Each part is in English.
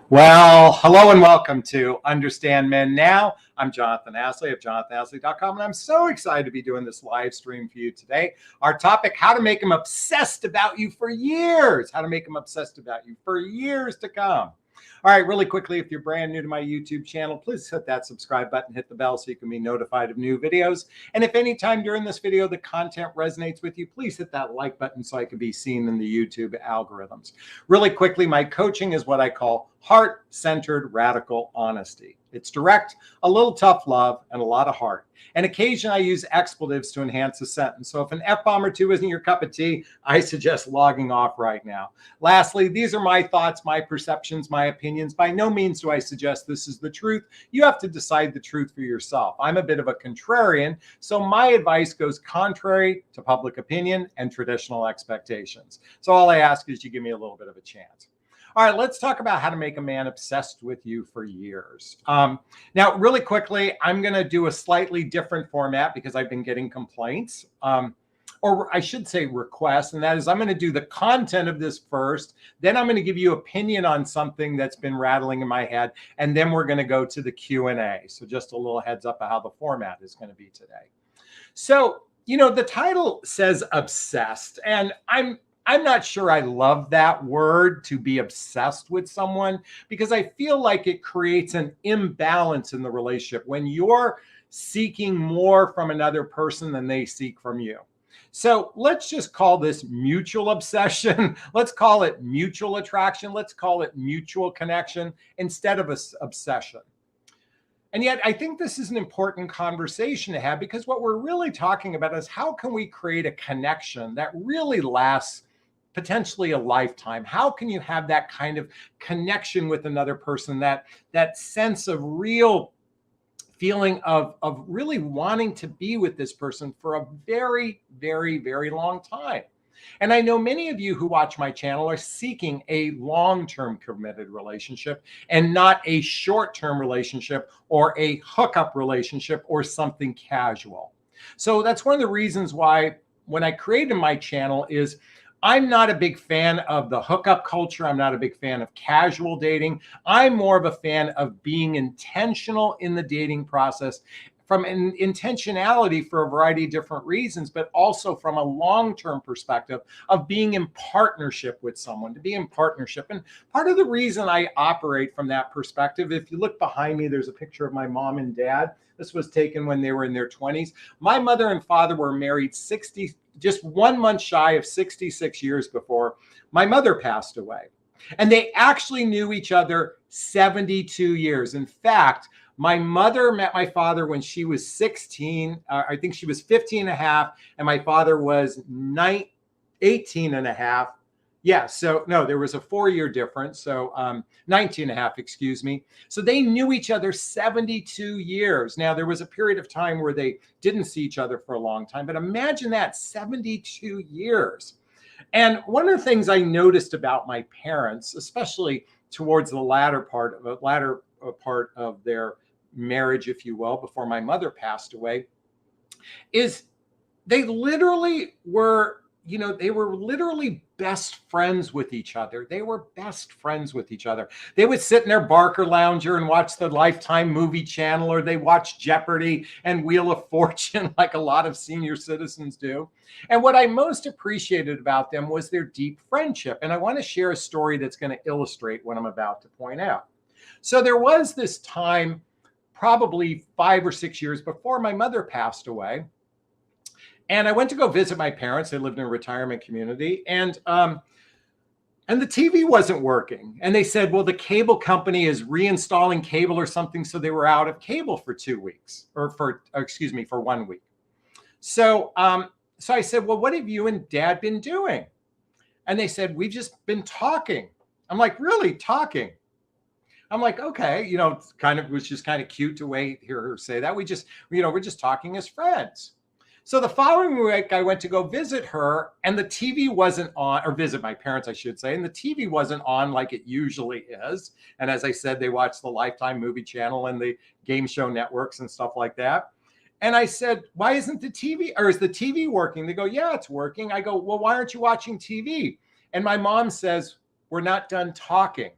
Well, hello and welcome to Understand Men Now. I'm Jonathan Astley of jonathanastley.com, and I'm so excited to be doing this live stream for you today. Our topic, how to make them obsessed about you for years. How to make them obsessed about you for years to come. All right, really quickly, if you're brand new to my YouTube channel, please hit that subscribe button, hit the bell so you can be notified of new videos. And if anytime during this video the content resonates with you, please hit that like button so I can be seen in the YouTube algorithms. Really quickly, my coaching is what I call heart-centered radical honesty. It's direct, a little tough love, and a lot of heart. And occasionally I use expletives to enhance a sentence. So if an F-bomb or two isn't your cup of tea, I suggest logging off right now. Lastly, these are my thoughts, my perceptions, my opinions. By no means do I suggest this is the truth. You have to decide the truth for yourself. I'm a bit of a contrarian, so my advice goes contrary to public opinion and traditional expectations. So all I ask is you give me a little bit of a chance. All right, let's talk about how to make a man obsessed with you for years. Now, really quickly, I'm going to do a slightly different format because I've been getting complaints, or I should say requests, and that is I'm going to do the content of this first, then I'm going to give you opinion on something that's been rattling in my head, and then we're going to go to the Q&A. So just a little heads up of how the format is going to be today. So, you know, the title says obsessed, and I'm not sure I love that word, to be obsessed with someone, because I feel like it creates an imbalance in the relationship when you're seeking more from another person than they seek from you. So let's just call this mutual obsession. Let's call it mutual attraction. Let's call it mutual connection instead of obsession. And yet I think this is an important conversation to have, because what we're really talking about is how can we create a connection that really lasts potentially a lifetime? How can you have that kind of connection with another person, that sense of real feeling of really wanting to be with this person for a very, very, very long time? And I know many of you who watch my channel are seeking a long-term committed relationship and not a short-term relationship or a hookup relationship or something casual. So that's one of the reasons why when I created my channel is I'm not a big fan of the hookup culture. I'm not a big fan of casual dating. I'm more of a fan of being intentional in the dating process, from an intentionality for a variety of different reasons, but also from a long-term perspective of being in partnership with someone, to be in partnership. And part of the reason I operate from that perspective, if you look behind me, there's a picture of my mom and dad. This was taken when they were in their 20s. My mother and father were married just 1 month shy of 66 years before my mother passed away. And they actually knew each other 72 years. In fact, my mother met my father when she was 16. I think she was 15 and a half, and my father was 18 and a half. Yeah, so no, there was a 4-year difference. So 19 and a half, excuse me. So they knew each other 72 years. Now, there was a period of time where they didn't see each other for a long time, but imagine that, 72 years. And one of the things I noticed about my parents, especially towards the latter part of their marriage, if you will, before my mother passed away, is they literally were, they were literally best friends with each other. They were best friends with each other. They would sit in their Barker Lounger and watch the Lifetime movie channel, or they watch Jeopardy and Wheel of Fortune like a lot of senior citizens do. And what I most appreciated about them was their deep friendship. And I want to share a story that's going to illustrate what I'm about to point out. So there was this time, probably 5 or 6 years before my mother passed away, and I went to go visit my parents. They lived in a retirement community, and the TV wasn't working. And they said, well, the cable company is reinstalling cable or something. So they were out of cable for 2 weeks, or for 1 week. So I said, well, what have you and Dad been doing? And they said, we've just been talking. I'm like, really, talking? I'm like, okay, it was just kind of cute to hear her say that. We're just talking as friends. So the following week, I went to go visit her, and the TV wasn't on, or visit my parents, I should say, and the TV wasn't on like it usually is. And as I said, they watch the Lifetime movie channel and the game show networks and stuff like that. And I said, why isn't the TV, or is the TV working? They go, yeah, it's working. I go, well, why aren't you watching TV? And my mom says, we're not done talking.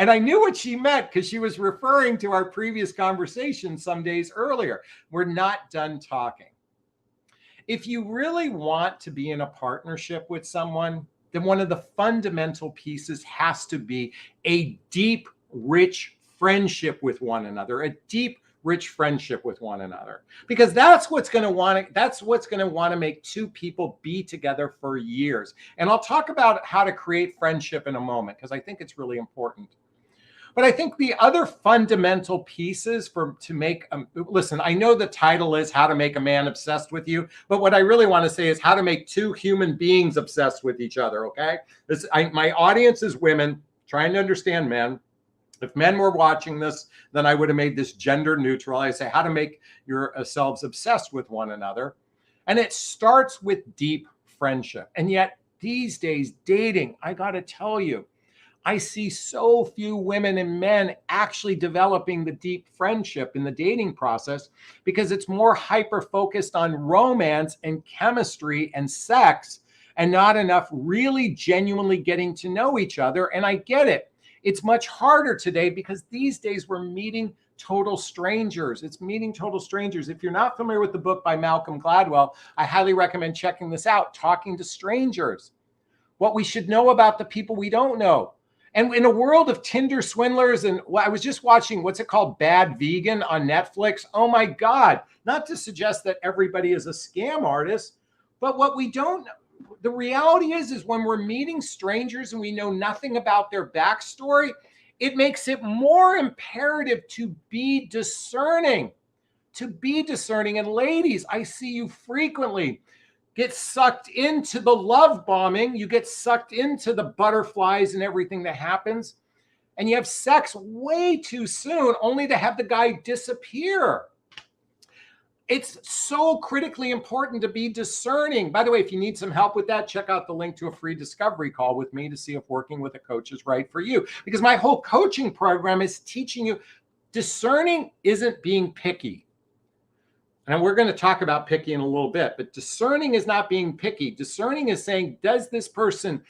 And I knew what she meant because she was referring to our previous conversation some days earlier. We're not done talking. If you really want to be in a partnership with someone, then one of the fundamental pieces has to be a deep, rich friendship with one another, a deep, rich friendship with one another, because that's what's going to want to make two people be together for years. And I'll talk about how to create friendship in a moment, because I think it's really important. But I think the other fundamental pieces to make, listen, I know the title is How to Make a Man Obsessed with You, but what I really want to say is how to make two human beings obsessed with each other, okay? My audience is women trying to understand men. If men were watching this, then I would have made this gender neutral. I say how to make yourselves obsessed with one another. And it starts with deep friendship. And yet these days, dating, I got to tell you, I see so few women and men actually developing the deep friendship in the dating process because it's more hyper-focused on romance and chemistry and sex and not enough really genuinely getting to know each other. And I get it. It's much harder today because these days we're meeting total strangers. It's meeting total strangers. If you're not familiar with the book by Malcolm Gladwell, I highly recommend checking this out, Talking to Strangers. What we should know about the people we don't know. And in a world of Tinder swindlers, and I was just watching, what's it called? Bad Vegan on Netflix. Oh my God. Not to suggest that everybody is a scam artist, but what we don't know, the reality is when we're meeting strangers and we know nothing about their backstory, it makes it more imperative to be discerning, And ladies, I see you frequently get sucked into the love bombing. You get sucked into the butterflies and everything that happens. And you have sex way too soon only to have the guy disappear. It's so critically important to be discerning. By the way, if you need some help with that, check out the link to a free discovery call with me to see if working with a coach is right for you. Because my whole coaching program is teaching you discerning isn't being picky. And we're going to talk about picky in a little bit, but discerning is not being picky. Discerning is saying, does this person,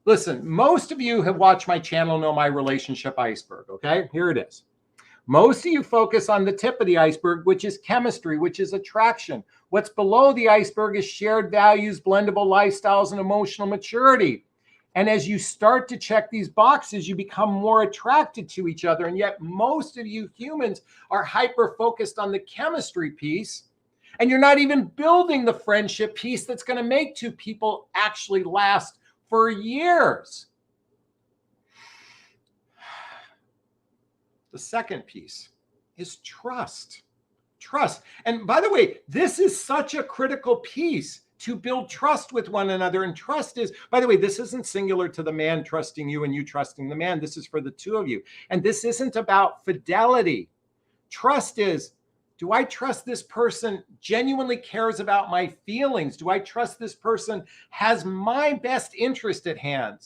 listen, most of you have watched my channel, know my relationship iceberg, okay? Here it is. Most of you focus on the tip of the iceberg, which is chemistry, which is attraction. What's below the iceberg is shared values, blendable lifestyles, and emotional maturity. And as you start to check these boxes, you become more attracted to each other. And yet most of you humans are hyper-focused on the chemistry piece. And you're not even building the friendship piece that's going to make two people actually last for years. The second piece is trust. Trust. And by the way, this is such a critical piece to build trust with one another. And trust is, by the way, this isn't singular to the man trusting you and you trusting the man. This is for the two of you. And this isn't about fidelity. Trust is, do I trust this person genuinely cares about my feelings? Do I trust this person has my best interest at hand?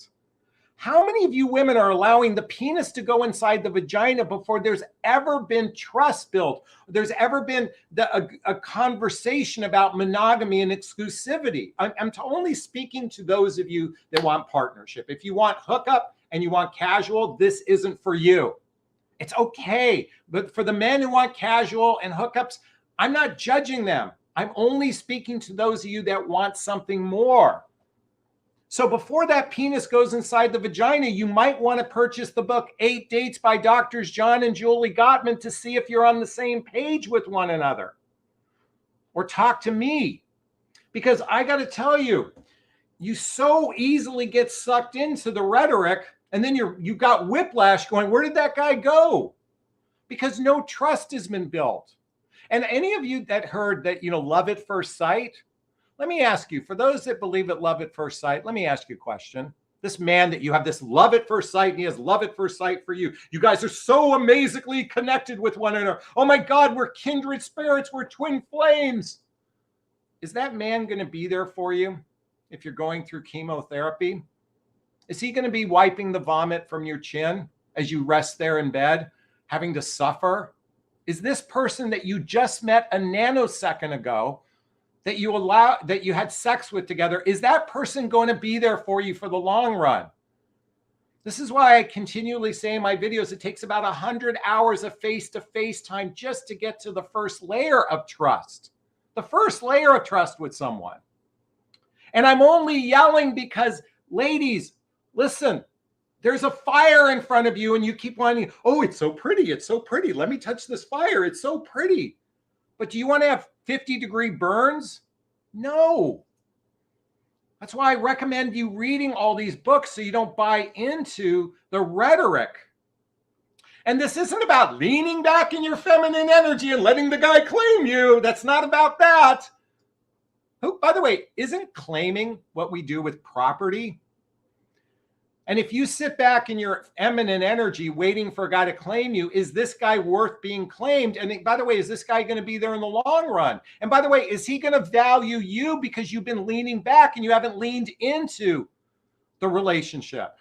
How many of you women are allowing the penis to go inside the vagina before there's ever been trust built? There's ever been a conversation about monogamy and exclusivity? I'm only speaking to those of you that want partnership. If you want hookup and you want casual, this isn't for you. It's okay. But for the men who want casual and hookups, I'm not judging them. I'm only speaking to those of you that want something more. So before that penis goes inside the vagina, you might want to purchase the book 8 Dates by Doctors John and Julie Gottman to see if you're on the same page with one another. Or talk to me. Because I got to tell you, you so easily get sucked into the rhetoric, and then you've got whiplash going, where did that guy go? Because no trust has been built. And any of you that heard that, love at first sight, let me ask you, for those that believe in love at first sight, let me ask you a question. This man that you have this love at first sight, and he has love at first sight for you. You guys are so amazingly connected with one another. Oh my God, we're kindred spirits. We're twin flames. Is that man going to be there for you if you're going through chemotherapy? Is he going to be wiping the vomit from your chin as you rest there in bed, having to suffer? Is this person that you just met a nanosecond ago, that you had sex with together, is that person going to be there for you for the long run? This is why I continually say in my videos, it takes about 100 hours of face-to-face time just to get to the first layer of trust. The first layer of trust with someone. And I'm only yelling because, ladies, listen, there's a fire in front of you and you keep wanting, oh, it's so pretty. It's so pretty. Let me touch this fire. It's so pretty. But do you want to have 50-degree burns? No. That's why I recommend you reading all these books so you don't buy into the rhetoric. And this isn't about leaning back in your feminine energy and letting the guy claim you. That's not about that. Who, by the way, isn't claiming what we do with property? And if you sit back in your feminine energy waiting for a guy to claim you, is this guy worth being claimed? And by the way, is this guy going to be there in the long run? And by the way, is he going to value you because you've been leaning back and you haven't leaned into the relationship?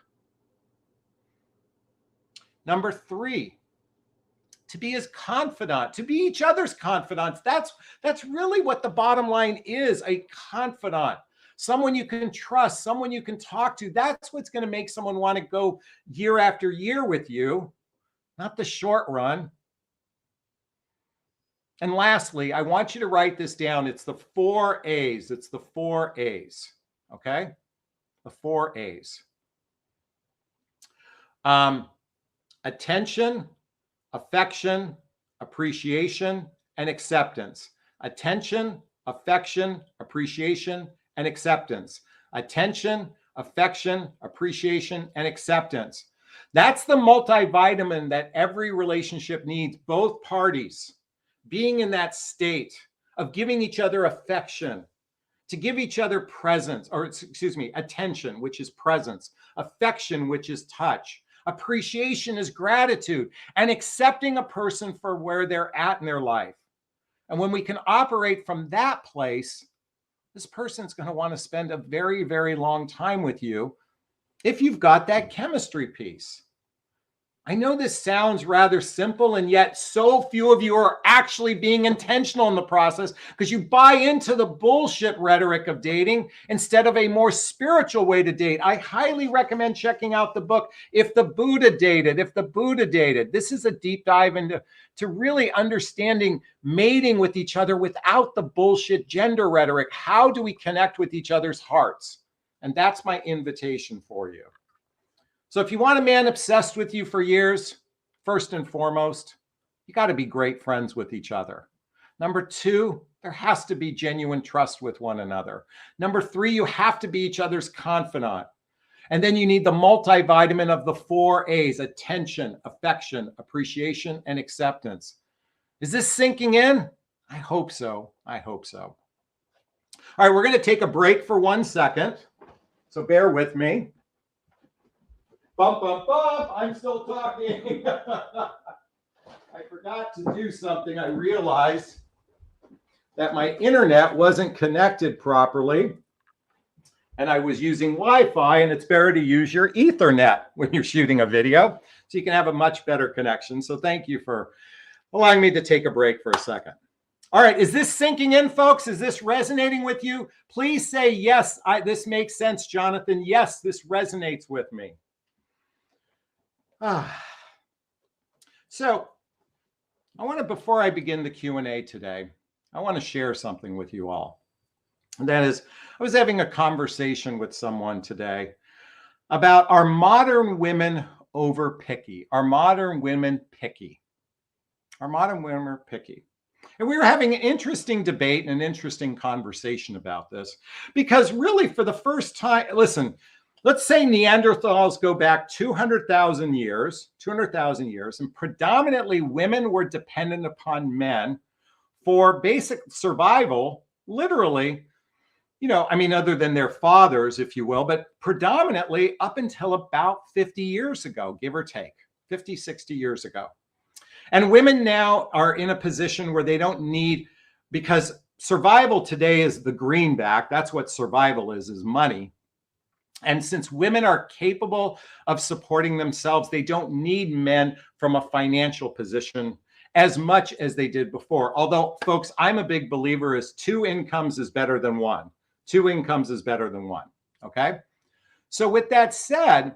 Number 3, to be his confidant, to be each other's confidants. That's really what the bottom line is, a confidant. Someone you can trust, someone you can talk to. That's what's going to make someone want to go year after year with you, not the short run. And lastly, I want you to write this down. It's the 4 A's. It's the 4 A's. Okay? The 4 A's. Attention, affection, appreciation, and acceptance. Attention, affection, appreciation, and acceptance. Attention, affection, appreciation, and acceptance. That's the multivitamin that every relationship needs, both parties being in that state of giving each other affection, to give each other presence, or excuse me, attention, which is presence, affection, which is touch, appreciation is gratitude, and accepting a person for where they're at in their life. And when we can operate from that place, this person's going to want to spend a very, very long time with you if you've got that chemistry piece. I know this sounds rather simple, and yet so few of you are actually being intentional in the process because you buy into the bullshit rhetoric of dating instead of a more spiritual way to date. I highly recommend checking out the book, If the Buddha Dated, If the Buddha Dated. This is a deep dive into really understanding mating with each other without the bullshit gender rhetoric. How do we connect with each other's hearts? And that's my invitation for you. So if you want a man obsessed with you for years, first and foremost, you got to be great friends with each other. Number 2, there has to be genuine trust with one another. Number 3, you have to be each other's confidant. And then you need the multivitamin of the 4 A's: attention, affection, appreciation, and acceptance. Is this sinking in? I hope so. I hope so. All right, we're going to take a break for 1 second. So bear with me. Bump, bump, bump. I'm still talking. I forgot to do something. I realized that my internet wasn't connected properly, and I was using Wi-Fi, and it's better to use your Ethernet when you're shooting a video so you can have a much better connection. So thank you for allowing me to take a break for a second. All right, is this sinking in, folks? Is this resonating with you? Please say, yes, this makes sense, Jonathan. Yes, this resonates with me. So I want to, before I begin the Q&A today, I want to share something with you all. And that is, I was having a conversation with someone today about, are modern women over picky? Are modern women picky? Are modern women picky? And we were having an interesting debate and an interesting conversation about this, because really for the first time, listen, let's say Neanderthals go back 200,000 years, and predominantly women were dependent upon men for basic survival, literally, you know, I mean, other than their fathers, if you will, but predominantly up until about 50 years ago, give or take, 50, 60 years ago. And women now are in a position where they don't need, because survival today is the greenback. That's what survival is money. And since women are capable of supporting themselves, they don't need men from a financial position as much as they did before. Although, folks, I'm a big believer is 2 incomes is better than 1. 2 incomes is better than 1. Okay. So with that said,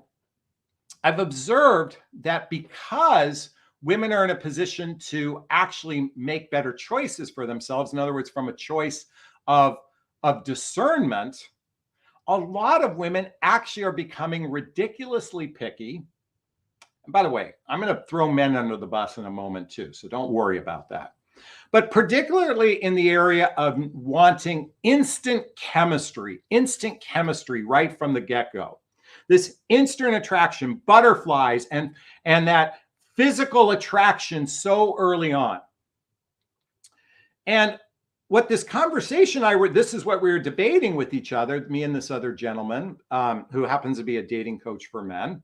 I've observed that because women are in a position to actually make better choices for themselves, in other words, from a choice of discernment, a lot of women actually are becoming ridiculously picky. And by the way, I'm going to throw men under the bus in a moment too, so don't worry about that. But particularly in the area of wanting instant chemistry right from the get-go. This instant attraction, butterflies, and that physical attraction so early on. And what this conversation this is what we were debating with each other, me and this other gentleman who happens to be a dating coach for men.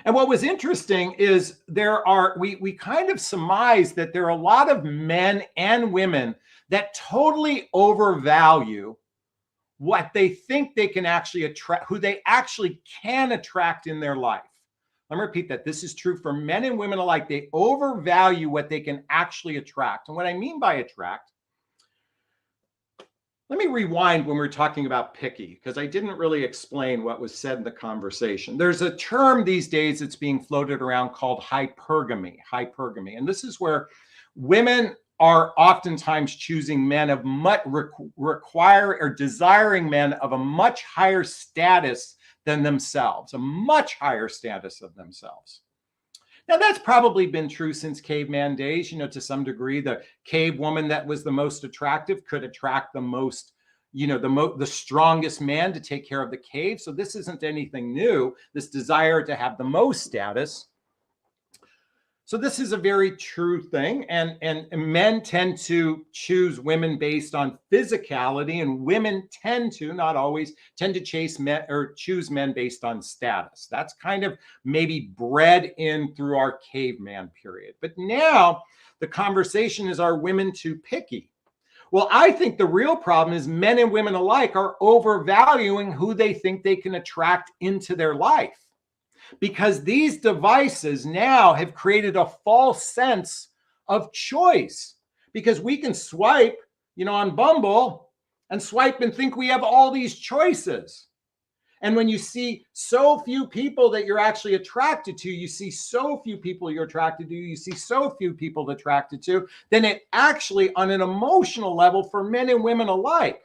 And what was interesting is we kind of surmise that there are a lot of men and women that totally overvalue what they think they can actually attract, who they actually can attract in their life. Let me repeat that. This is true for men and women alike. They overvalue what they can actually attract. And what I mean by attract, let me rewind when we're talking about picky, because I didn't really explain what was said in the conversation. There's a term these days that's being floated around called hypergamy. And this is where women are oftentimes choosing men of desiring men of a much higher status than themselves, a much higher status of themselves. Now, that's probably been true since caveman days. To some degree, the cave woman that was the most attractive could attract the most, the strongest man to take care of the cave. So this isn't anything new, this desire to have the most status. So this is a very true thing. And men tend to choose women based on physicality, and women tend to, not always, tend to chase men or choose men based on status. That's kind of maybe bred in through our caveman period. But now the conversation is, are women too picky? Well, I think the real problem is men and women alike are overvaluing who they think they can attract into their life. Because these devices now have created a false sense of choice, because we can swipe, on Bumble and swipe and think we have all these choices. And when you see so few people that you're actually attracted to, you see so few people you're attracted to, you see so few people attracted to, then it actually, on an emotional level for men and women alike,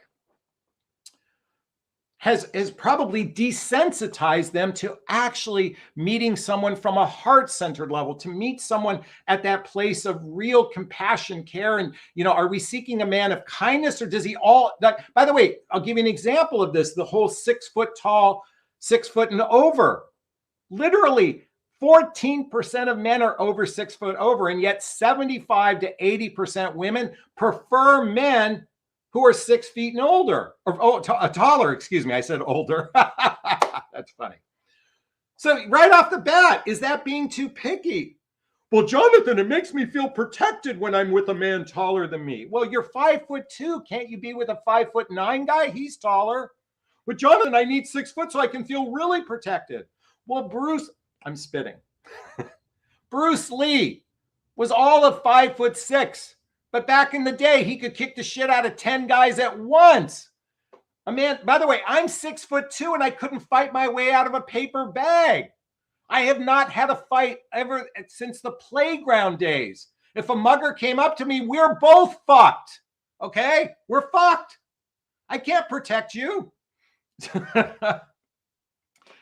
has probably desensitized them to actually meeting someone from a heart-centered level, to meet someone at that place of real compassion, care. And, are we seeking a man of kindness, or does he by the way, I'll give you an example of this, the whole 6 foot tall, 6 foot and over. Literally 14% of men are over 6 foot over, and yet 75 to 80% women prefer men who are 6 feet and older, or taller, excuse me. I said older. That's funny. So right off the bat, is that being too picky? Well, Jonathan, it makes me feel protected when I'm with a man taller than me. Well, you're 5'2". Can't you be with a 5'9" guy? He's taller. But Jonathan, I need 6 foot so I can feel really protected. Well, I'm spitting. Bruce Lee was all of 5'6". But back in the day, he could kick the shit out of 10 guys at once. A man, by the way, I'm 6'2", and I couldn't fight my way out of a paper bag. I have not had a fight ever since the playground days. If a mugger came up to me, we're both fucked. Okay? We're fucked. I can't protect you.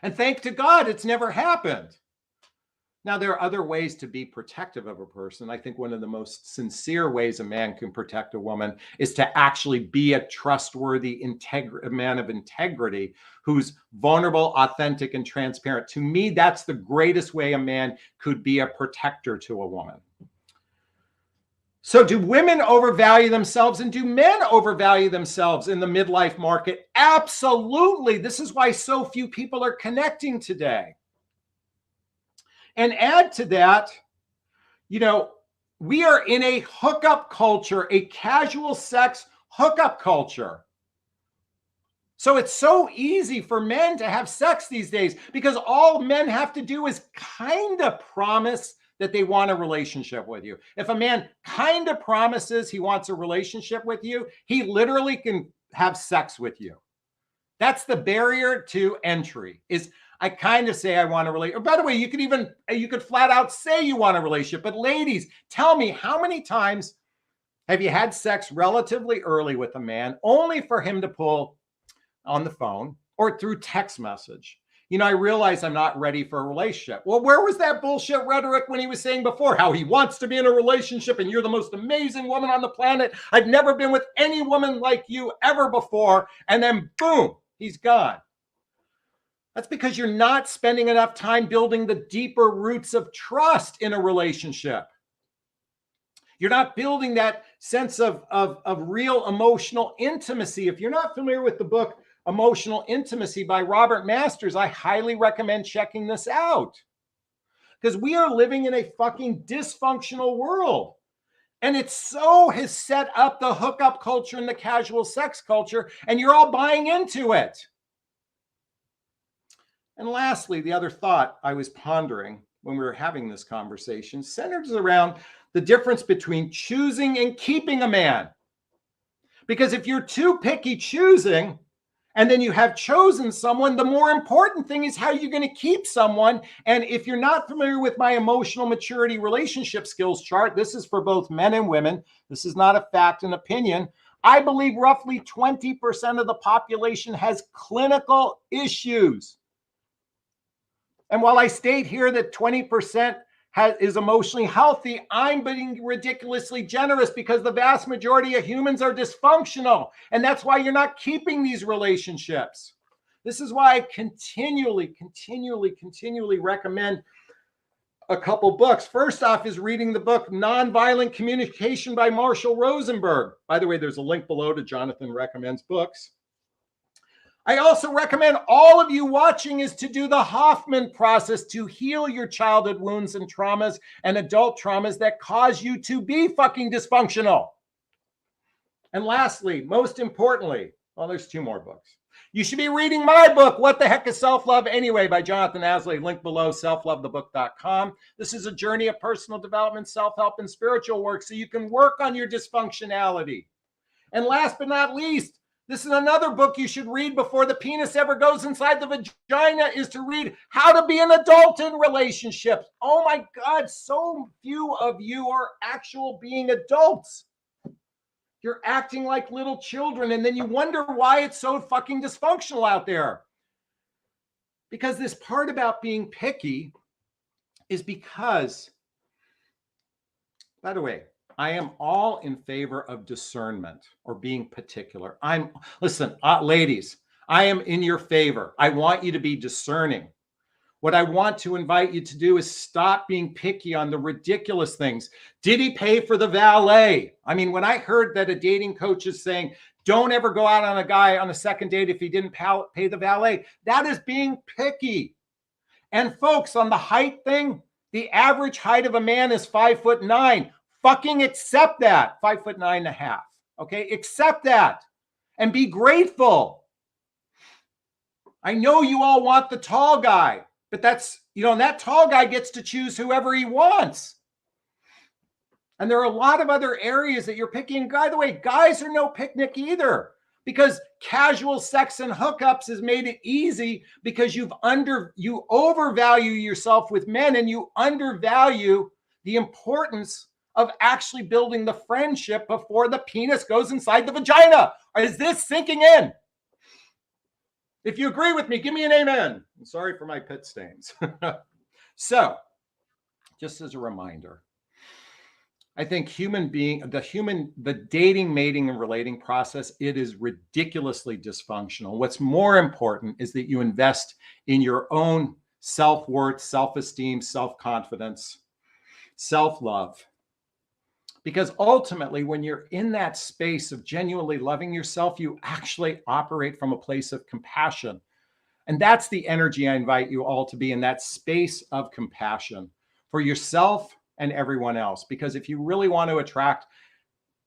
And thank to God, it's never happened. Now, there are other ways to be protective of a person. I think one of the most sincere ways a man can protect a woman is to actually be a trustworthy man of integrity who's vulnerable, authentic, and transparent. To me, that's the greatest way a man could be a protector to a woman. So do women overvalue themselves, and do men overvalue themselves in the midlife market? Absolutely. This is why so few people are connecting today. And add to that, we are in a hookup culture, a casual sex hookup culture. So it's so easy for men to have sex these days, because all men have to do is kind of promise that they want a relationship with you. If a man kind of promises he wants a relationship with you, he literally can have sex with you. That's the barrier to entry. Is I kind of say I want a relationship. By the way, you could flat out say you want a relationship. But ladies, tell me, how many times have you had sex relatively early with a man only for him to pull on the phone or through text message? I realize I'm not ready for a relationship. Well, where was that bullshit rhetoric when he was saying before how he wants to be in a relationship and you're the most amazing woman on the planet? I've never been with any woman like you ever before. And then boom, he's gone. That's because you're not spending enough time building the deeper roots of trust in a relationship. You're not building that sense of real emotional intimacy. If you're not familiar with the book Emotional Intimacy by Robert Masters, I highly recommend checking this out, because we are living in a fucking dysfunctional world. And it so has set up the hookup culture and the casual sex culture, and you're all buying into it. And lastly, the other thought I was pondering when we were having this conversation centers around the difference between choosing and keeping a man. Because if you're too picky choosing, and then you have chosen someone, the more important thing is how you're going to keep someone. And if you're not familiar with my emotional maturity relationship skills chart, this is for both men and women. This is not a fact and opinion. I believe roughly 20% of the population has clinical issues. And while I state here that 20% is emotionally healthy, I'm being ridiculously generous, because the vast majority of humans are dysfunctional. And that's why you're not keeping these relationships. This is why I continually recommend a couple books. First off is reading the book Nonviolent Communication by Marshall Rosenberg. By the way, there's a link below to Jonathan Recommends Books. I also recommend all of you watching is to do the Hoffman process to heal your childhood wounds and traumas and adult traumas that cause you to be fucking dysfunctional. And lastly, most importantly, well, there's two more books. You should be reading my book, What the Heck is Self-Love Anyway, by Jonathan Asley, link below, selflovethebook.com. This is a journey of personal development, self-help, and spiritual work so you can work on your dysfunctionality. And last but not least, this is another book you should read before the penis ever goes inside the vagina, is to read How to Be an Adult in Relationships. Oh my God, so few of you are actual being adults. You're acting like little children, and then you wonder why it's so fucking dysfunctional out there. Because this part about being picky is because, by the way, I am all in favor of discernment or being particular. Listen, ladies, I am in your favor. I want you to be discerning. What I want to invite you to do is stop being picky on the ridiculous things. Did he pay for the valet? I mean, when I heard that a dating coach is saying, don't ever go out on a guy on a second date if he didn't pay the valet, that is being picky. And folks, on the height thing, the average height of a man is 5'9". Fucking accept that. 5'9.5". Okay, accept that and be grateful. I know you all want the tall guy, but that's, that tall guy gets to choose whoever he wants. And there are a lot of other areas that you're picking. By the way, guys are no picnic either, because casual sex and hookups has made it easy, because you overvalue yourself with men, and you undervalue the importance of actually building the friendship before the penis goes inside the vagina. Is this sinking in? If you agree with me, give me an amen. I'm sorry for my pit stains. So, just as a reminder, I think the dating, mating, and relating process, it is ridiculously dysfunctional. What's more important is that you invest in your own self-worth, self-esteem, self-confidence, self-love. Because ultimately, when you're in that space of genuinely loving yourself, you actually operate from a place of compassion. And that's the energy I invite you all to be in, that space of compassion for yourself and everyone else. Because if you really want to attract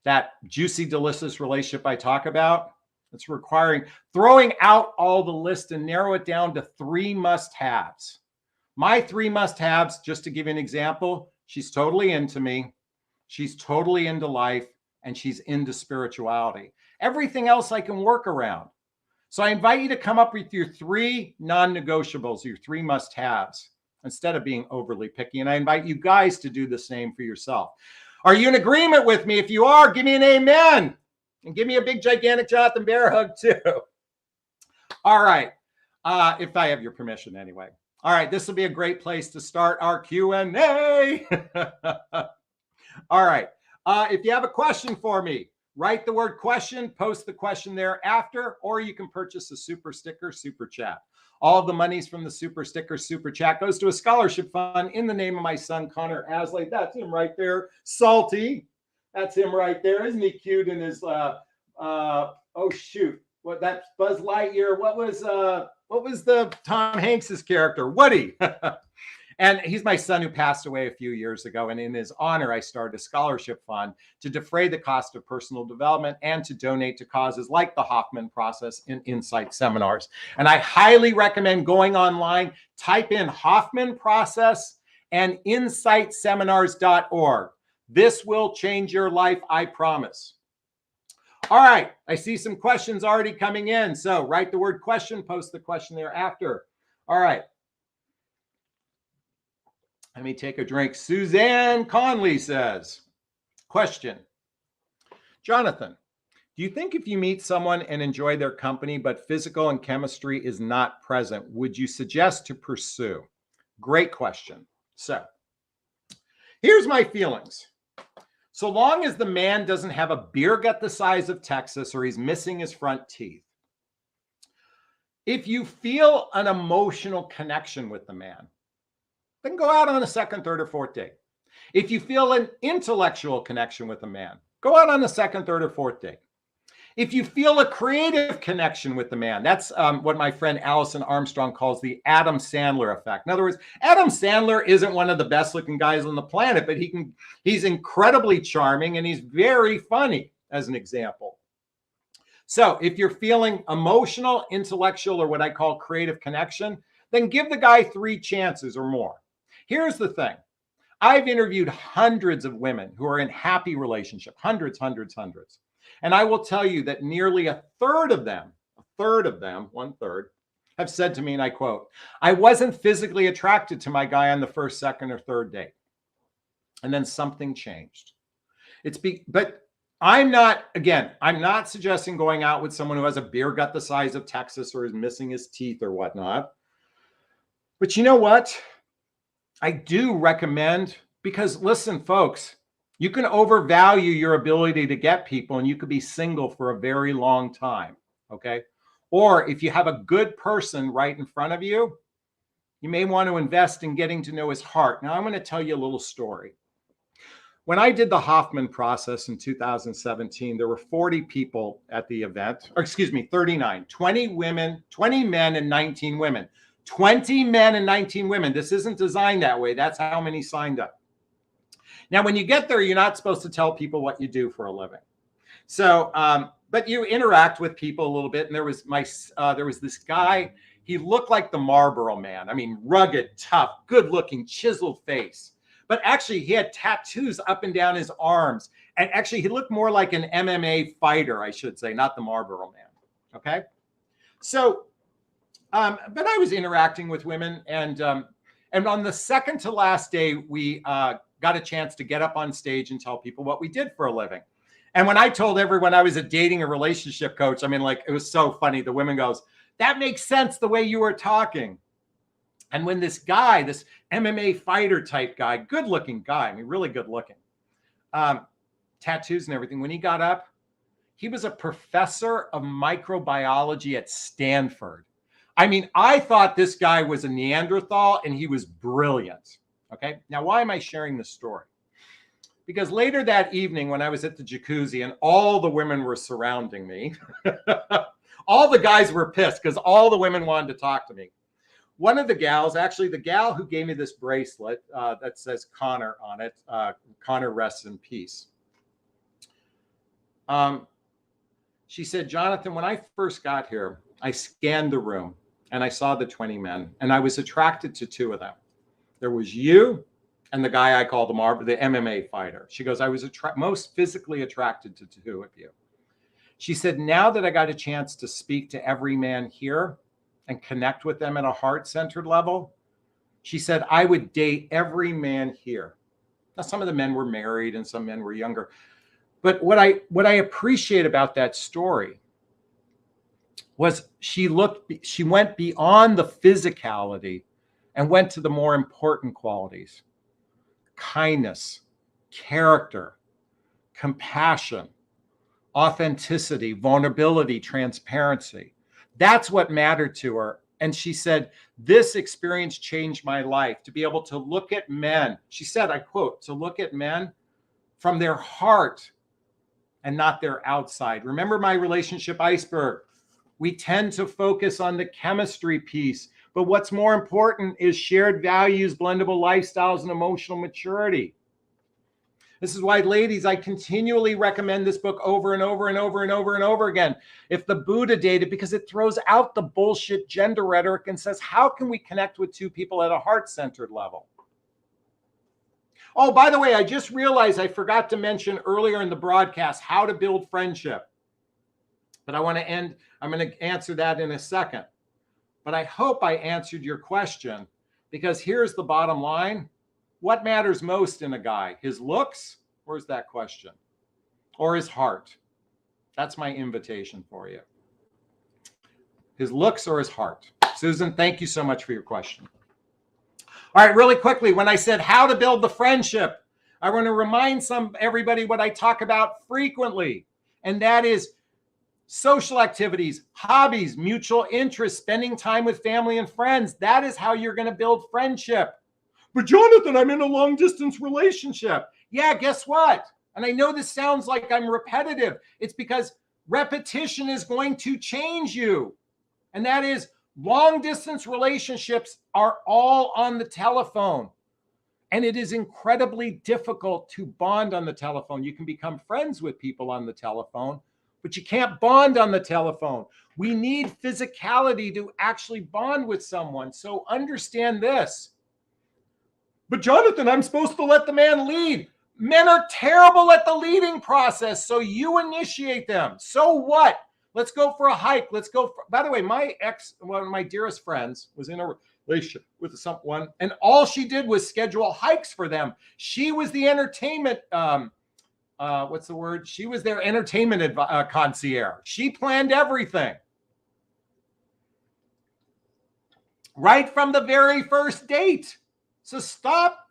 that juicy, delicious relationship I talk about, it's requiring throwing out all the list and narrow it down to 3 must-haves. My 3 must-haves, just to give you an example, she's totally into me. She's totally into life, and she's into spirituality. Everything else I can work around. So I invite you to come up with your 3 non-negotiables, your 3 must-haves, instead of being overly picky. And I invite you guys to do the same for yourself. Are you in agreement with me? If you are, give me an amen. And give me a big, gigantic Jonathan Bear hug too. All right. If I have your permission anyway. All right. This will be a great place to start our Q&A. All right. If you have a question for me, write the word question, post the question thereafter, or you can purchase a super sticker, super chat. All of the monies from the super sticker, super chat goes to a scholarship fund in the name of my son, Connor Asley. That's him right there. Salty. That's him right there. Isn't he cute in his, oh shoot. What, that's Buzz Lightyear. What was the Tom Hanks's character? Woody. And he's my son who passed away a few years ago. And in his honor, I started a scholarship fund to defray the cost of personal development and to donate to causes like the Hoffman process and Insight seminars. And I highly recommend going online, type in Hoffman process and insightseminars.org. This will change your life, I promise. All right, I see some questions already coming in. So write the word question, post the question thereafter. All right. Let me take a drink. Suzanne Conley says, question. Jonathan, do you think if you meet someone and enjoy their company, but physical and chemistry is not present, would you suggest to pursue? Great question. So here's my feelings. So long as the man doesn't have a beer gut the size of Texas or he's missing his front teeth, if you feel an emotional connection with the man, then go out on a second, third, or fourth date. If you feel an intellectual connection with a man, go out on a second, third, or fourth date. If you feel a creative connection with the man, that's what my friend Allison Armstrong calls the Adam Sandler effect. In other words, Adam Sandler isn't one of the best looking guys on the planet, but he's incredibly charming and he's very funny, as an example. So if you're feeling emotional, intellectual, or what I call creative connection, then give the guy 3 chances or more. Here's the thing. I've interviewed hundreds of women who are in happy relationships, hundreds. And I will tell you that nearly a third of them, 1/3, have said to me, and I quote, I wasn't physically attracted to my guy on the first, second, or third date. And then something changed. But I'm not suggesting going out with someone who has a beer gut the size of Texas or is missing his teeth or whatnot. But you know what? I do recommend, because listen, folks, you can overvalue your ability to get people and you could be single for a very long time, okay? Or if you have a good person right in front of you, you may want to invest in getting to know his heart. Now, I'm going to tell you a little story. When I did the Hoffman process in 2017, there were 40 people at the event, or excuse me, 39, 20 women, 20 men and 19 women. 20 men and 19 women. This isn't designed that way. That's how many signed up. Now, when you get there, you're not supposed to tell people what you do for a living. So, but you interact with people a little bit. And there was this guy. He looked like the Marlboro Man. I mean, rugged, tough, good looking, chiseled face. But actually, he had tattoos up and down his arms. And actually, he looked more like an MMA fighter, I should say, not the Marlboro Man. Okay. So, but I was interacting with women, and on the second to last day, we got a chance to get up on stage and tell people what we did for a living. And when I told everyone I was a dating and relationship coach, I mean, like, it was so funny. The women goes, that makes sense the way you were talking. And when this guy, this MMA fighter type guy, good looking guy, I mean, really good looking, tattoos and everything, when he got up, he was a professor of microbiology at Stanford. I mean, I thought this guy was a Neanderthal and he was brilliant. Okay. Now, why am I sharing this story? Because later that evening, when I was at the jacuzzi and all the women were surrounding me, all the guys were pissed because all the women wanted to talk to me. One of the gals, actually the gal who gave me this bracelet that says Connor on it, Connor rests in peace. She said, Jonathan, when I first got here, I scanned the room and I saw the 20 men and I was attracted to 2 of them. There was you and the guy I call the MMA fighter. She goes, I was most physically attracted to 2 of you. She said, now that I got a chance to speak to every man here and connect with them at a heart-centered level, she said, I would date every man here. Now, some of the men were married and some men were younger. But what I appreciate about that story was she went beyond the physicality and went to the more important qualities: kindness, character, compassion, authenticity, vulnerability, transparency. That's what mattered to her. And she said, this experience changed my life, to be able to look at men. She said, I quote, to look at men from their heart and not their outside. Remember my relationship iceberg. We tend to focus on the chemistry piece, but what's more important is shared values, blendable lifestyles, and emotional maturity. This is why, ladies, I continually recommend this book over and over and over and over and over again. If the Buddha dated, because it throws out the bullshit gender rhetoric and says, how can we connect with two people at a heart-centered level? Oh, by the way, I just realized I forgot to mention earlier in the broadcast how to build friendship. But I'm going to answer that in a second. But I hope I answered your question, because here's the bottom line. What matters most in a guy? His looks? Where's that question? Or his heart? That's my invitation for you. His looks or his heart? Susan, thank you so much for your question. All right, really quickly, when I said how to build the friendship, I want to remind everybody what I talk about frequently, and that is social activities, hobbies, mutual interests, spending time with family and friends. That is how you're going to build friendship. But Jonathan, I'm in a long distance relationship. Yeah, guess what? And I know this sounds like I'm repetitive. It's because repetition is going to change you. And that is, long distance relationships are all on the telephone. And it is incredibly difficult to bond on the telephone. You can become friends with people on the telephone, but you can't bond on the telephone. We need physicality to actually bond with someone. So understand this. But Jonathan, I'm supposed to let the man lead. Men are terrible at the leading process, so you initiate them. So what? Let's go for a hike. By the way, one of my dearest friends was in a relationship with someone, and all she did was schedule hikes for them. She was the entertainment, what's the word? She was their entertainment concierge. She planned everything. Right from the very first date. So stop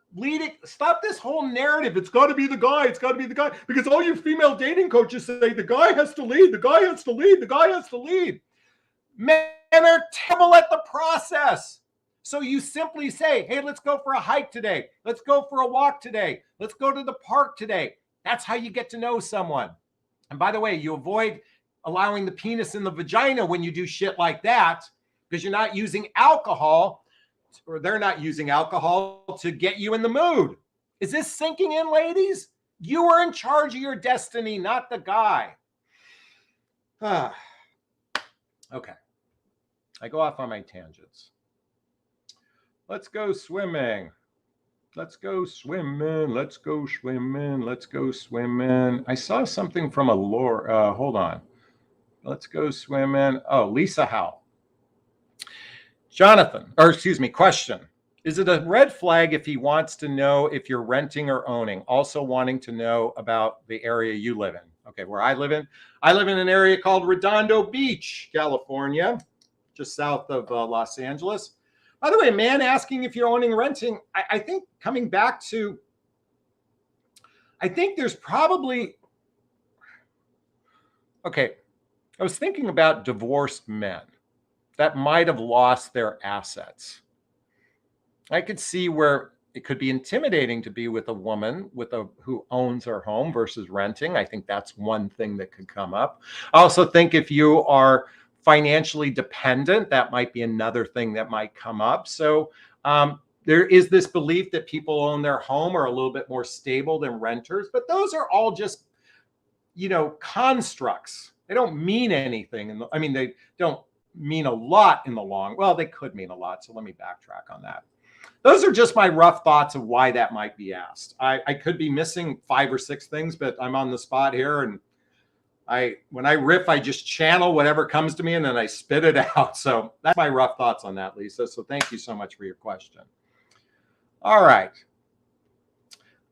this whole narrative. It's got to be the guy. It's got to be the guy. Because all you female dating coaches say the guy has to lead. The guy has to lead. The guy has to lead. Men are terrible at the process. So you simply say, hey, let's go for a hike today. Let's go for a walk today. Let's go to the park today. That's how you get to know someone. And by the way, you avoid allowing the penis in the vagina when you do shit like that, because you're not using alcohol, or they're not using alcohol to get you in the mood. Is this sinking in, ladies? You are in charge of your destiny, not the guy. Okay. I go off on my tangents. Let's go swimming. Let's go swimming. Let's go swimming. Let's go swimming. I saw something from hold on. Let's go swimming. Oh, Lisa Howe. Question. Is it a red flag if he wants to know if you're renting or owning, also wanting to know about the area you live in? Okay, where I live in an area called Redondo Beach, California, just south of Los Angeles. By the way, man asking if you're owning or renting, I think coming back to, I think there's probably, okay, I was thinking about divorced men that might have lost their assets. I could see where it could be intimidating to be with a woman who owns her home versus renting. I think that's one thing that could come up. I also think if you are financially dependent, that might be another thing that might come up. So there is this belief that people own their home are a little bit more stable than renters, but those are all just, constructs. They don't mean anything. They don't mean a lot in the long. Well, they could mean a lot. So let me backtrack on that. Those are just my rough thoughts of why that might be asked. I could be missing 5 or 6 things, but I'm on the spot here, and when I riff, I just channel whatever comes to me and then I spit it out. So that's my rough thoughts on that, Lisa. So thank you so much for your question. All right.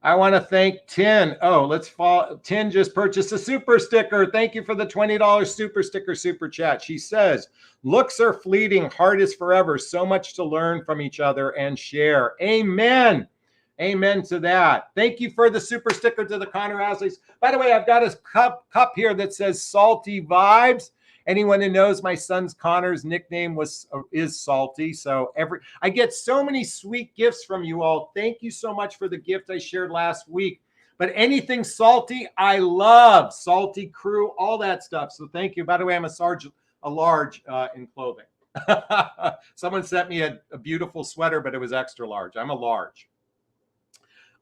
I want to thank Tin. Oh, let's follow. Tin just purchased a super sticker. Thank you for the $20 super sticker super chat. She says, looks are fleeting, heart is forever. So much to learn from each other and share. Amen. Amen to that. Thank you for the super sticker to the Connor Asleys. By the way, I've got a cup here that says Salty Vibes. Anyone who knows my son's Connor's nickname is Salty. So I get so many sweet gifts from you all. Thank you so much for the gift I shared last week. But anything salty, I love. Salty Crew, all that stuff. So thank you. By the way, I'm a large in clothing. Someone sent me a beautiful sweater, but it was extra large. I'm a large.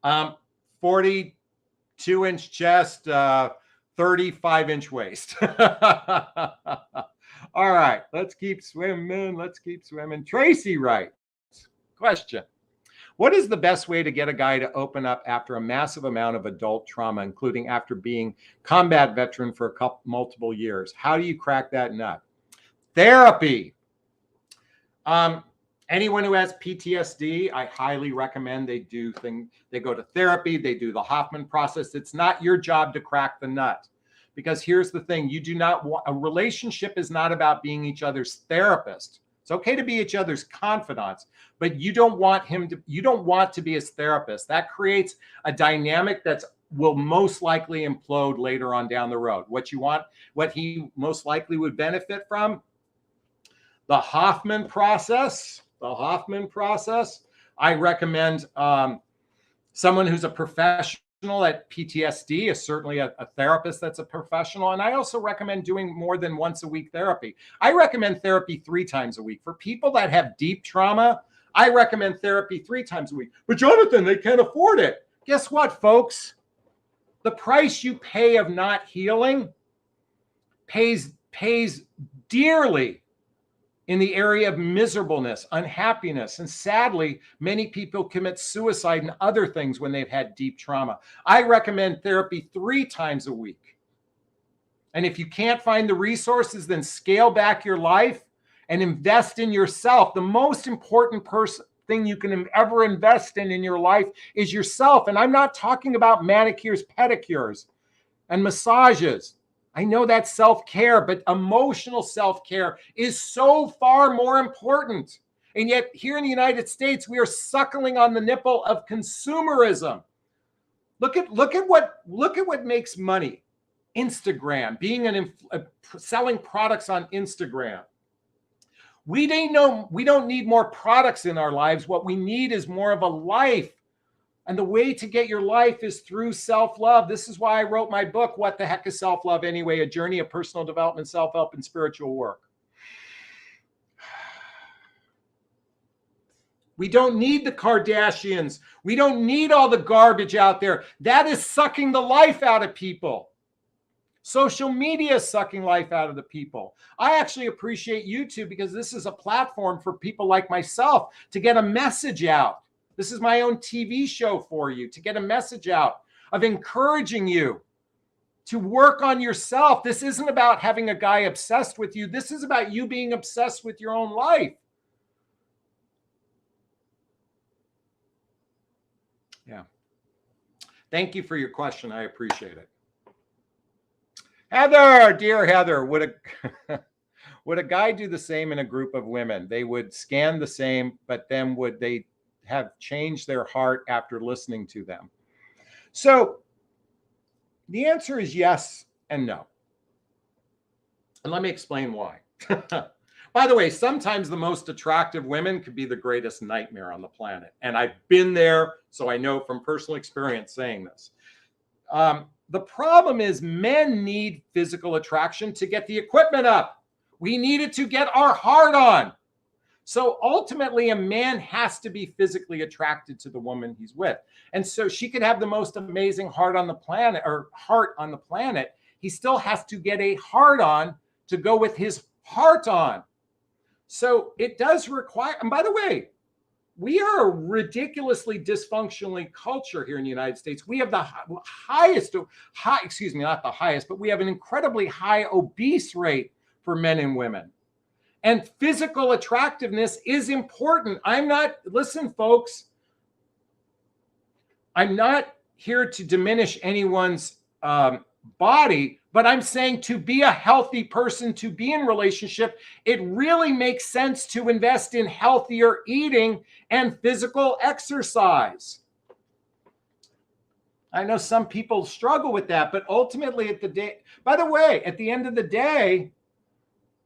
42-inch chest, 35-inch waist. All right, let's keep swimming. Let's keep swimming. Tracy writes, question. What is the best way to get a guy to open up after a massive amount of adult trauma, including after being combat veteran for multiple years? How do you crack that nut? Therapy. Anyone who has PTSD, I highly recommend they go to therapy, they do the Hoffman process. It's not your job to crack the nut. Because here's the thing, a relationship is not about being each other's therapist. It's okay to be each other's confidants, but you don't want to be his therapist. That creates a dynamic that will most likely implode later on down the road. What he most likely would benefit from, the Hoffman process. I recommend someone who's a professional at PTSD is certainly a therapist that's a professional. And I also recommend doing more than once a week therapy. I recommend therapy 3 times a week. For people that have deep trauma, I recommend therapy 3 times a week. But Jonathan, they can't afford it. Guess what, folks? The price you pay of not healing pays dearly in the area of miserableness, unhappiness, and sadly, many people commit suicide and other things when they've had deep trauma. I recommend therapy 3 times a week. And if you can't find the resources, then scale back your life and invest in yourself. The most important thing you can ever invest in your life is yourself. And I'm not talking about manicures, pedicures, and massages. I know that's self-care, but emotional self-care is so far more important. And yet here in the United States, we are suckling on the nipple of consumerism. Look at what makes money. Instagram, selling products on Instagram. We don't need more products in our lives. What we need is more of a life. And the way to get your life is through self-love. This is why I wrote my book, What the Heck is Self-Love Anyway? A Journey of Personal Development, Self-Help, and Spiritual Work. We don't need the Kardashians. We don't need all the garbage out there. That is sucking the life out of people. Social media is sucking life out of the people. I actually appreciate YouTube because this is a platform for people like myself to get a message out. This is my own TV show for you, to get a message out of encouraging you to work on yourself. This isn't about having a guy obsessed with you. This is about you being obsessed with your own life. Yeah. Thank you for your question. I appreciate it. Heather, dear Heather, would a guy do the same in a group of women? They would scan the same, but then would they have changed their heart after listening to them? So the answer is yes and no. And let me explain why. By the way, sometimes the most attractive women could be the greatest nightmare on the planet. And I've been there, so I know from personal experience saying this. The problem is men need physical attraction to get the equipment up. We need it to get our heart on. So ultimately, a man has to be physically attracted to the woman he's with. And so she could have the most amazing heart on the planet. He still has to get a heart on to go with his heart on. So it does require, and by the way, we are a ridiculously dysfunctionally culture here in the United States. We have the highest, not the highest, but we have an incredibly high obese rate for men and women. And physical attractiveness is important. Listen, folks, I'm not here to diminish anyone's body, but I'm saying to be a healthy person, to be in relationship, it really makes sense to invest in healthier eating and physical exercise. I know some people struggle with that, but ultimately at the end of the day,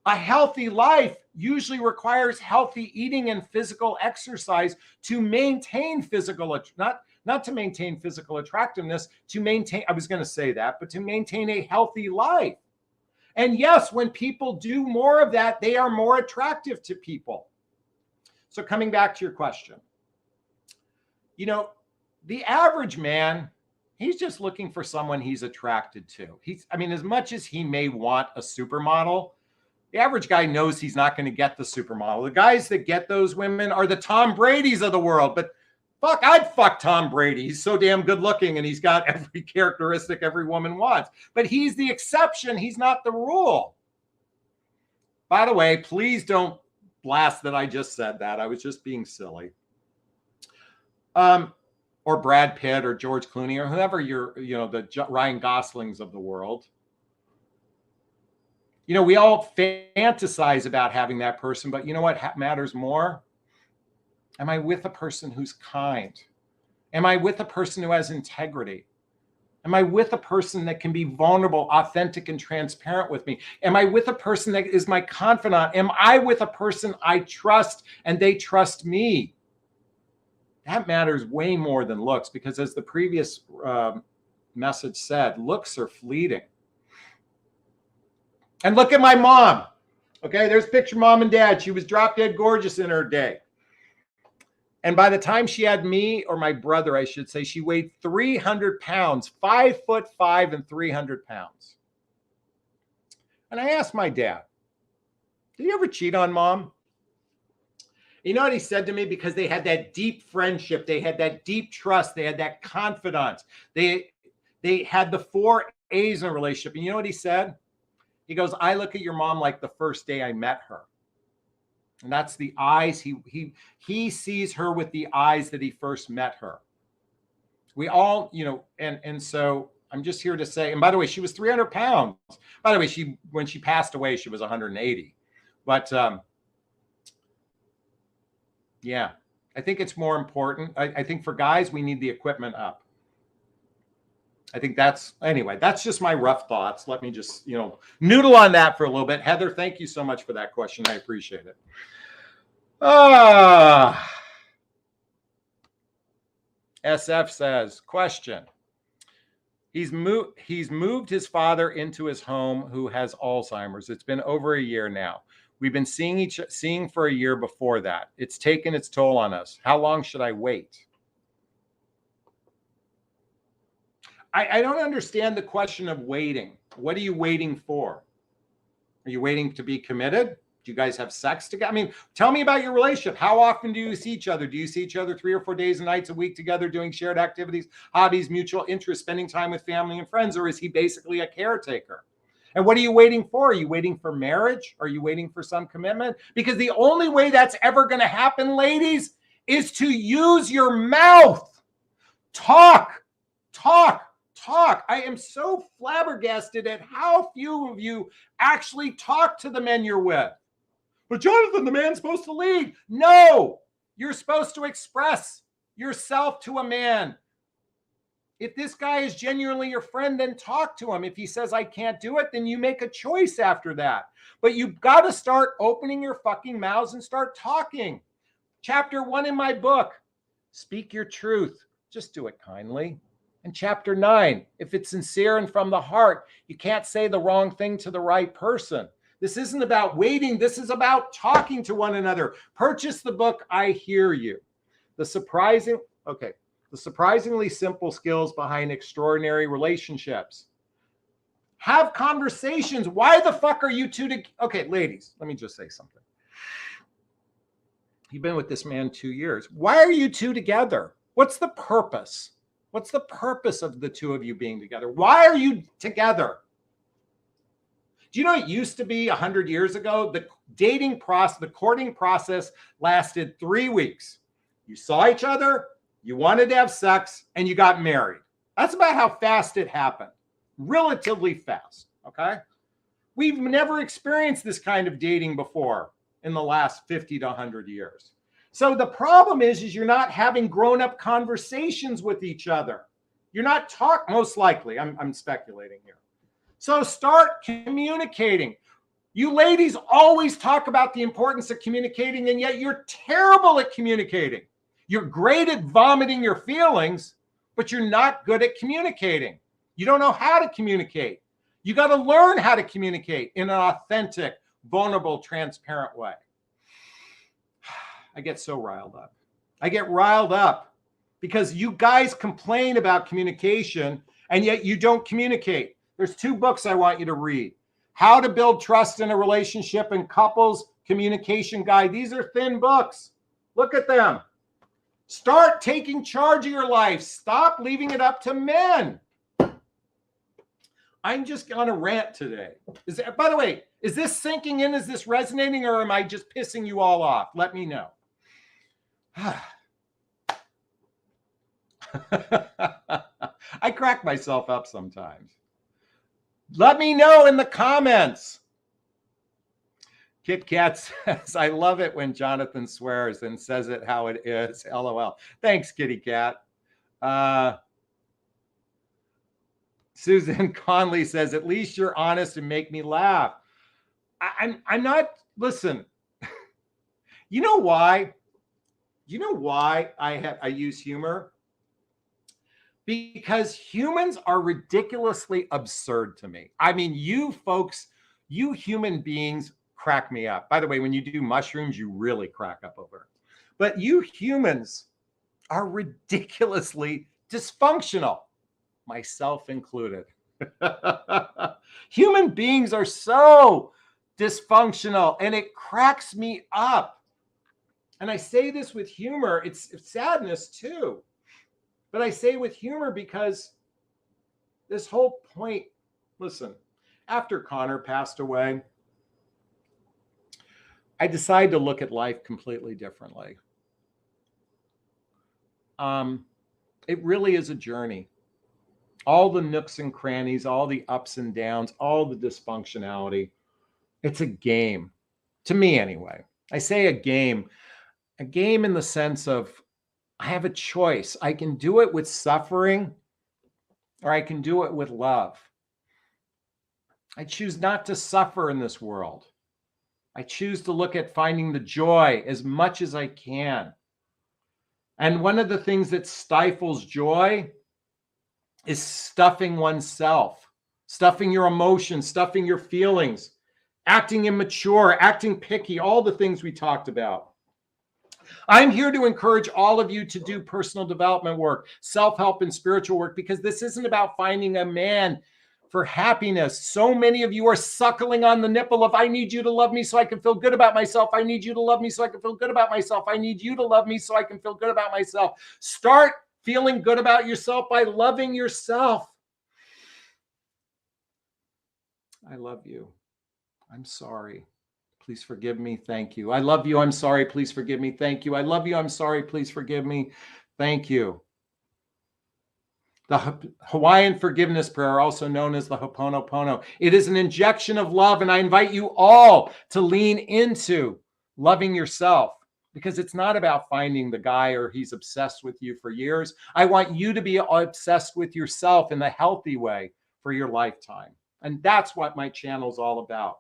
a healthy life usually requires healthy eating and physical exercise to maintain not to maintain physical attractiveness, to maintain a healthy life. And yes, when people do more of that, they are more attractive to people. So coming back to your question, the average man, he's just looking for someone he's attracted to. As much as he may want a supermodel, the average guy knows he's not going to get the supermodel. The guys that get those women are the Tom Bradys of the world. But fuck, I'd fuck Tom Brady. He's so damn good looking and he's got every characteristic every woman wants. But he's the exception. He's not the rule. By the way, please don't blast that I just said that. I was just being silly. Or Brad Pitt or George Clooney or whoever the Ryan Goslings of the world. We all fantasize about having that person, but you know what matters more? Am I with a person who's kind? Am I with a person who has integrity? Am I with a person that can be vulnerable, authentic, and transparent with me? Am I with a person that is my confidant? Am I with a person I trust and they trust me? That matters way more than looks, because as the previous message said, looks are fleeting. And look at my mom. Okay, there's picture mom and dad. She was drop dead gorgeous in her day. And by the time she had me, or my brother, I should say, she weighed 300 pounds, 5'5" and 300 pounds. And I asked my dad, did he ever cheat on mom? You know what he said to me? Because they had that deep friendship. They had that deep trust. They had that confidence. They had the 4 A's in a relationship. And you know what he said? He goes, I look at your mom like the first day I met her. And that's the eyes. He sees her with the eyes that he first met her. We all, and so I'm just here to say, and by the way, she was 300 pounds. By the way, when she passed away, she was 180. But yeah, I think it's more important. I think for guys, we need the equipment up. I think that's just my rough thoughts. Let me just, noodle on that for a little bit. Heather, thank you so much for that question. I appreciate it. SF says, question. He's moved his father into his home who has Alzheimer's. It's been over a year now. We've been seeing for a year before that. It's taken its toll on us. How long should I wait? I don't understand the question of waiting. What are you waiting for? Are you waiting to be committed? Do you guys have sex together? Tell me about your relationship. How often do you see each other? Do you see each other 3 or 4 days and nights a week together, doing shared activities, hobbies, mutual interests, spending time with family and friends? Or is he basically a caretaker? And what are you waiting for? Are you waiting for marriage? Are you waiting for some commitment? Because the only way that's ever going to happen, ladies, is to use your mouth. Talk. I am so flabbergasted at how few of you actually talk to the men you're with. But Jonathan, the man's supposed to lead. No, you're supposed to express yourself to a man. If this guy is genuinely your friend, then talk to him. If he says, I can't do it, then you make a choice after that. But you've got to start opening your fucking mouths and start talking. Chapter 1 in my book, speak your truth. Just do it kindly. And chapter 9, if it's sincere and from the heart, you can't say the wrong thing to the right person. This isn't about waiting. This is about talking to one another. Purchase the book, I Hear You. The surprisingly simple skills behind extraordinary relationships. Have conversations. Why the fuck are you two Okay, ladies, let me just say something. You've been with this man 2 years. Why are you two together? What's the purpose? What's the purpose of the two of you being together? Why are you together? Do you know it used to be 100 years ago? The dating process, the courting process lasted 3 weeks. You saw each other, you wanted to have sex, and you got married. That's about how fast it happened. Relatively fast, okay? We've never experienced this kind of dating before in the last 50 to 100 years. So the problem is you're not having grown-up conversations with each other. You're not most likely, I'm speculating here. So start communicating. You ladies always talk about the importance of communicating, and yet you're terrible at communicating. You're great at vomiting your feelings, but you're not good at communicating. You don't know how to communicate. You got to learn how to communicate in an authentic, vulnerable, transparent way. I get so riled up. I get riled up because you guys complain about communication, and yet you don't communicate. There's 2 books I want you to read. How to Build Trust in a Relationship and Couples Communication Guide. These are thin books. Look at them. Start taking charge of your life. Stop leaving it up to men. I'm just on a rant today. By the way, is this sinking in? Is this resonating, or am I just pissing you all off? Let me know. I crack myself up sometimes. Let me know in the comments. Kit Kat says, I love it when Jonathan swears and says it how it is. LOL. Thanks, Kitty Cat. Susan Conley says, at least you're honest and make me laugh. I'm not, listen, you know why? You know why I use humor? Because humans are ridiculously absurd to me. I mean, you folks, you human beings crack me up. By the way, when you do mushrooms, you really crack up over. But you humans are ridiculously dysfunctional, myself included. Human beings are so dysfunctional, and it cracks me up. And I say this with humor. It's sadness too. But I say with humor because this whole point, listen, after Connor passed away, I decided to look at life completely differently. It really is a journey. All the nooks and crannies, all the ups and downs, all the dysfunctionality. It's a game, to me anyway. I say a game in the sense of I have a choice. I can do it with suffering, or I can do it with love. I choose not to suffer in this world. I choose to look at finding the joy as much as I can. And one of the things that stifles joy is stuffing oneself, stuffing your emotions, stuffing your feelings, acting immature, acting picky, all the things we talked about. I'm here to encourage all of you to do personal development work, self-help and spiritual work, because this isn't about finding a man for happiness. So many of you are suckling on the nipple of, I need you to love me so I can feel good about myself. I need you to love me so I can feel good about myself. I need you to love me so I can feel good about myself. Start feeling good about yourself by loving yourself. I love you. I'm sorry. Please forgive me. Thank you. I love you. I'm sorry. Please forgive me. Thank you. I love you. I'm sorry. Please forgive me. Thank you. The Hawaiian forgiveness prayer, also known as the Ho'oponopono. It is an injection of love, and I invite you all to lean into loving yourself, because it's not about finding the guy or he's obsessed with you for years. I want you to be obsessed with yourself in the healthy way for your lifetime. And that's what my channel is all about.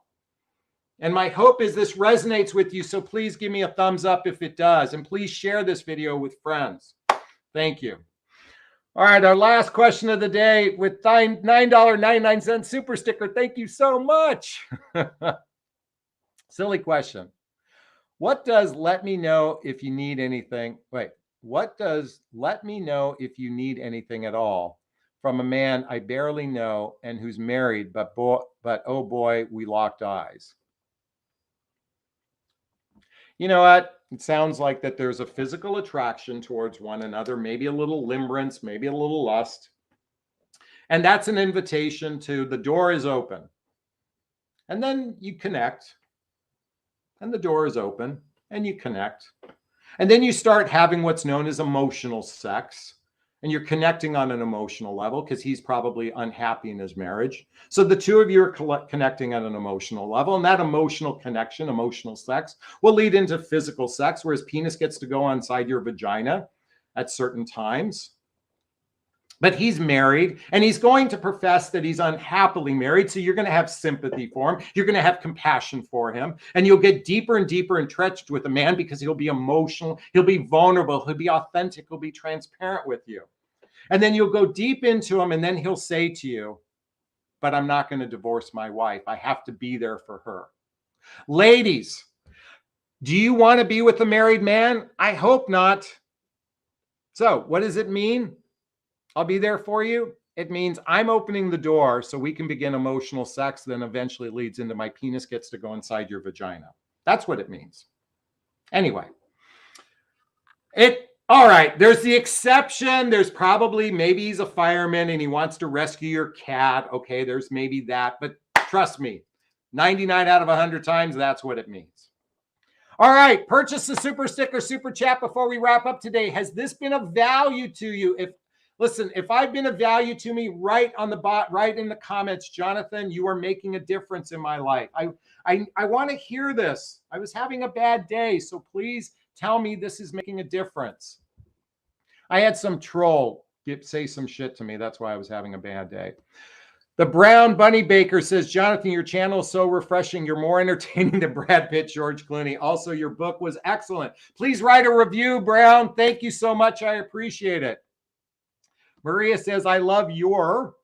And my hope is this resonates with you, so please give me a thumbs up if it does. And please share this video with friends. Thank you. All right, our last question of the day with $9.99 super sticker. Thank you so much. Silly question. What does let me know if you need anything? What does let me know if you need anything at all from a man I barely know and who's married, but oh boy, we locked eyes. You know what? It sounds like that there's a physical attraction towards one another, maybe a little limerence, maybe a little lust. And that's an invitation to the door is open. And then you connect, and the door is open, and you connect. And then you start having what's known as emotional sex. And you're connecting on an emotional level because he's probably unhappy in his marriage. So the two of you are connecting at an emotional level. And that emotional connection, emotional sex, will lead into physical sex, where his penis gets to go inside your vagina at certain times. But he's married, and he's going to profess that he's unhappily married. So you're going to have sympathy for him. You're going to have compassion for him. And you'll get deeper and deeper entrenched with a man because he'll be emotional. He'll be vulnerable. He'll be authentic. He'll be transparent with you. And then you'll go deep into him, and then he'll say to you, but I'm not going to divorce my wife. I have to be there for her. Ladies, do you want to be with a married man? I hope not. So what does it mean? I'll be there for you. It means I'm opening the door so we can begin emotional sex, then eventually leads into my penis gets to go inside your vagina. That's what it means. Anyway, all right, there's the exception. There's probably, maybe he's a fireman and he wants to rescue your cat. Okay, there's maybe that, but trust me, 99 out of 100 times, that's what it means. All right, purchase the super sticker, super chat before we wrap up today. Has this been of value to you? Listen, if I've been of value to me, right in the comments, Jonathan, you are making a difference in my life. I want to hear this. I was having a bad day, so please tell me this is making a difference. I had some troll say some shit to me. That's why I was having a bad day. The Brown Bunny Baker says, Jonathan, your channel is so refreshing. You're more entertaining than Brad Pitt, George Clooney. Also, your book was excellent. Please write a review, Brown. Thank you so much. I appreciate it. Maria says, I love your.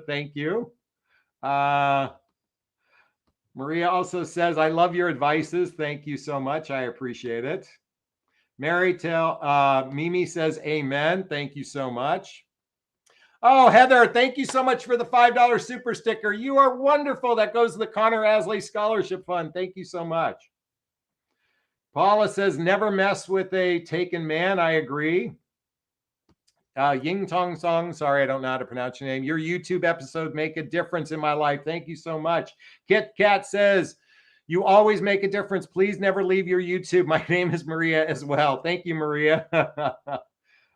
Thank you. Maria also says, I love your advices. Thank you so much. I appreciate it. Mimi says, amen. Thank you so much. Oh, Heather, thank you so much for the $5 super sticker. You are wonderful. That goes to the Connor Asley Scholarship Fund. Thank you so much. Paula says, never mess with a taken man. I agree. Ying Tong Song, sorry, I don't know how to pronounce your name. Your YouTube episode make a difference in my life. Thank you so much. Kit Kat says, you always make a difference. Please never leave your YouTube. My name is Maria as well. Thank you, Maria.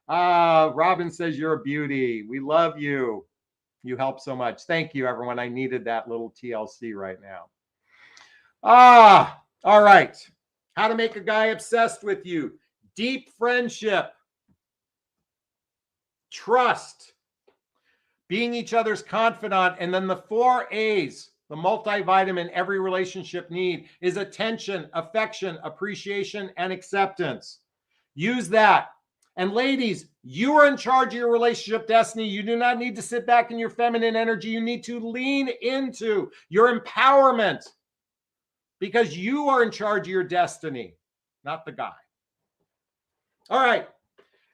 Robin says, you're a beauty. We love you. You help so much. Thank you, everyone. I needed that little TLC right now. All right. How to make a guy obsessed with you. Deep friendship. Trust, being each other's confidant, and then the 4 A's, the multivitamin every relationship need is attention, affection, appreciation, and acceptance. Use that. And ladies, you are in charge of your relationship destiny. You do not need to sit back in your feminine energy. You need to lean into your empowerment because you are in charge of your destiny, not the guy. All right.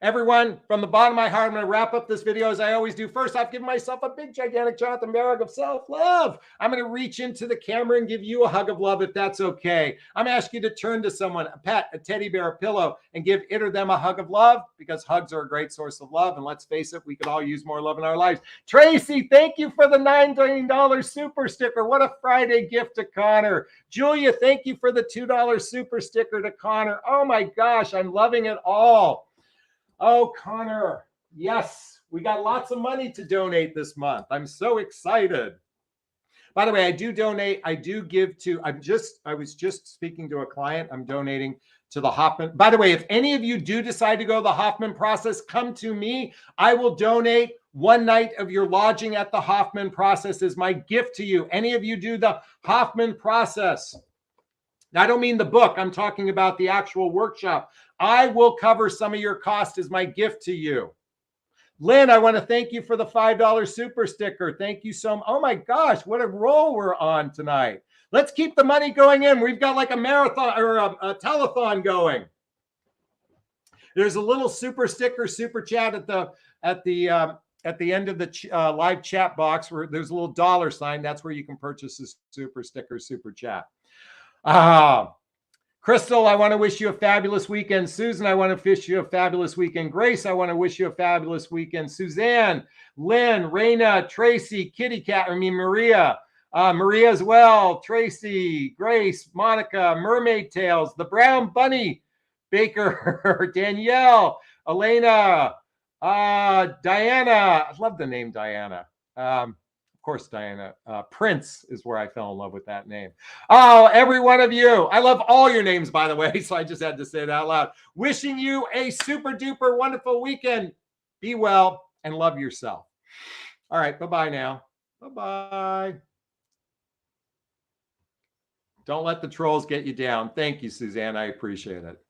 Everyone, from the bottom of my heart, I'm going to wrap up this video as I always do. First, I've given myself a big, gigantic Jonathan Merrick of self-love. I'm going to reach into the camera and give you a hug of love if that's okay. I'm going to ask you to turn to someone, a pet, a teddy bear, a pillow, and give it or them a hug of love because hugs are a great source of love. And let's face it, we could all use more love in our lives. Tracy, thank you for the $9 super sticker. What a Friday gift to Connor. Julia, thank you for the $2 super sticker to Connor. Oh my gosh, I'm loving it all. Oh, Connor, yes, we got lots of money to donate this month. I'm so excited. By the way, I do donate. I do give to, I was just speaking to a client. I'm donating to the Hoffman. By the way, if any of you do decide to go the Hoffman process, come to me. I will donate one night of your lodging at the Hoffman process is my gift to you. Any of you do the Hoffman process. Now, I don't mean the book. I'm talking about the actual workshop. I will cover some of your cost as my gift to you. Lynn, I want to thank you for the $5 super sticker. Thank you so much. Oh my gosh, what a roll we're on tonight. Let's keep the money going in. We've got like a marathon or a telethon going. There's a little super sticker, super chat at the end of the live chat box where there's a little $sign. That's where you can purchase this super sticker, super chat. Crystal, I want to wish you a fabulous weekend. Susan, I want to wish you a fabulous weekend. Grace, I want to wish you a fabulous weekend. Suzanne, Lynn, Raina, Tracy, Maria, Maria as well, Tracy, Grace, Monica, Mermaid Tales, the Brown Bunny, Baker, Danielle, Elena, Diana. I love the name Diana. Of course, Diana. Prince is where I fell in love with that name. Oh, every one of you. I love all your names, by the way, so I just had to say it out loud. Wishing you a super duper wonderful weekend. Be well and love yourself. All right, bye-bye now. Bye-bye. Don't let the trolls get you down. Thank you, Suzanne. I appreciate it.